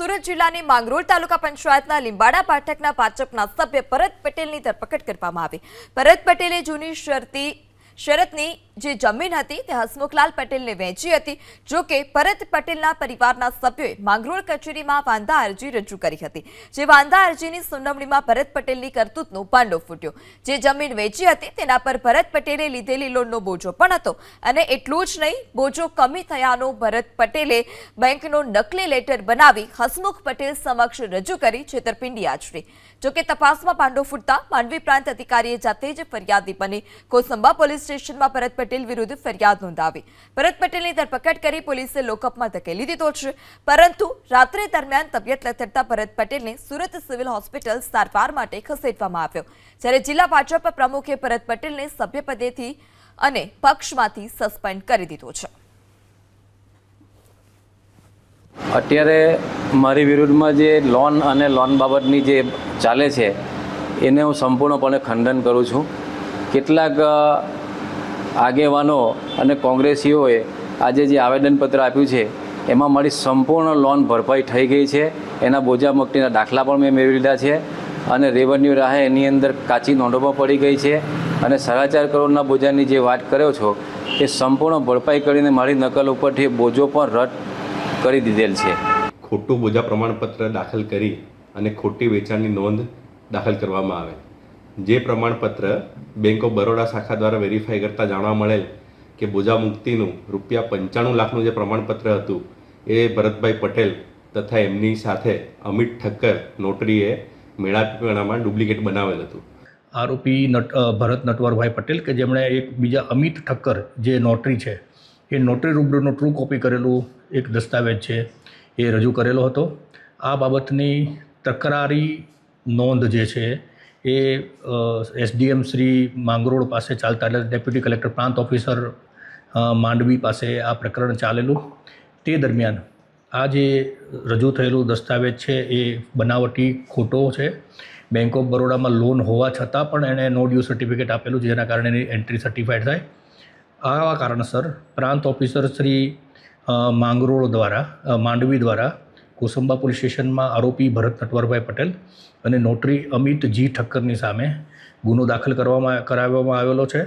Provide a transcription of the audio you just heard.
સુરત જિલ્લાની માંગરોળ તાલુકા પંચાયતના લીંબાડા પાઠકના ભાજપના સભ્ય ભરત પટેલની ધરપકડ કરવામાં આવી। ભરત પટેલે જૂની શરતની જે જમીન હતી તે હસમુખલાલ પટેલને વહેંચી હતી। જો કે ભરત પટેલના પરિવારના સભ્યોએ માંગરોળ કચેરીમાં વાંધા અરજી રજૂ કરી હતી। જે વાંધા અરજીની સુનાવણીમાં ભરત પટેલની કરતૂતનો ભાંડો ફૂટ્યો। જે જમીન વેચી હતી તેના પર ભરત પટેલે લીધેલી લોનનો બોજો પણ હતો અને એટલું જ નહીં, બોજો કમી થયાનો ભરત પટેલે બેંકનો નકલી લેટર બનાવી હસમુખ પટેલ સમક્ષ રજૂ કરી છેતરપિંડી આચરી। જો કે તપાસમાં ભાંડો ફૂટતા માંડવી પ્રાંત અધિકારીએ જાતે જ ફરિયાદી બની કોસંબા પોલીસ સ્ટેશનમાં ભરત પટેલ વિરુદ્ધ ફરિયાદ નોંધાવી। ભરત પટેલની ધરપકડ કરી પોલીસે લોકઅપમાં ધકેલી દીધો છે, પરંતુ રાત્રે દરમિયાન તબિયત લથડતા ભરત પટેલને સુરત સિવિલ હોસ્પિટલ સારવાર માટે ખસેડવામાં આવ્યો। જ્યારે જિલ્લા ભાજપ પ્રમુખે ભરત પટેલને સભ્યપદેથી અને પક્ષમાંથી સસ્પેન્ડ કરી દીધો છે। અત્યારે મારી વિરુદ્ધમાં જે લોન અને લોન બાબતની જે ચાલે છે એને હું સંપૂર્ણપણે ખંડન કરું છું। કેટલાક આગેવાનો અને કોંગ્રેસીઓએ આજે જે આવેદનપત્ર આપ્યું છે એમાં મારી સંપૂર્ણ લોન ભરપાઈ થઈ ગઈ છે। એના બોજા મુક્તિના દાખલા પણ મેં મેળવી લીધા છે અને રેવન્યુ રાહે એની અંદર કાચી નોંધો પડી ગઈ છે અને 4.5 કરોડના બોજાની જે વાત કર્યો છો એ સંપૂર્ણ ભરપાઈ કરીને મારી નકલ ઉપરથી બોજો પણ રદ કરી દીધેલ છે। ખોટું બોજા પ્રમાણપત્ર દાખલ કરી અને ખોટી વેચાણની નોંધ દાખલ કરવામાં આવે। જે પ્રમાણપત્ર બેંક ઓફ બરોડા શાખા દ્વારા વેરીફાઈ કરતાં જાણવા મળેલ કે બોજા મુક્તિનું ₹95 લાખનું જે પ્રમાણપત્ર હતું એ ભરતભાઈ પટેલ તથા એમની સાથે અમિત ઠક્કર નોટરીએ મેળાપીણામાં ડુપ્લિકેટ બનાવેલ હતું। આરોપી ભરત નટવરભાઈ પટેલ કે જેમણે એક બીજા અમિત ઠક્કર જે નોટરી છે એ નોટરી રૂબરૂનો ટ્રુ કોપી કરેલું એક દસ્તાવેજ છે એ રજૂ કરેલો હતો। આ બાબતની તકરારી નોંધ જે છે એ એસડીએમ શ્રી માંગરોળ પાસે ચાલતા એટલે ડેપ્યુટી કલેક્ટર પ્રાંત ઓફિસર માંડવી પાસે આ પ્રકરણ ચાલેલું। તે દરમિયાન આ જે રજૂ થયેલું દસ્તાવેજ છે એ બનાવટી ખોટો છે। બેંક ઓફ બરોડામાં લોન હોવા છતાં પણ એણે નો ડ્યુ સર્ટિફિકેટ આપેલું જેના કારણે એની એન્ટ્રી સર્ટિફાઈડ થાય। આવા કારણસર પ્રાંત ઓફિસર શ્રી માંડવી દ્વારા કોસંબા પોલીસ સ્ટેશનમાં આરોપી ભરત નટવરભાઈ પટેલ અને નોટરી અમિત જી ઠક્કરની સામે ગુનો દાખલ કરાવવામાં આવેલો છે।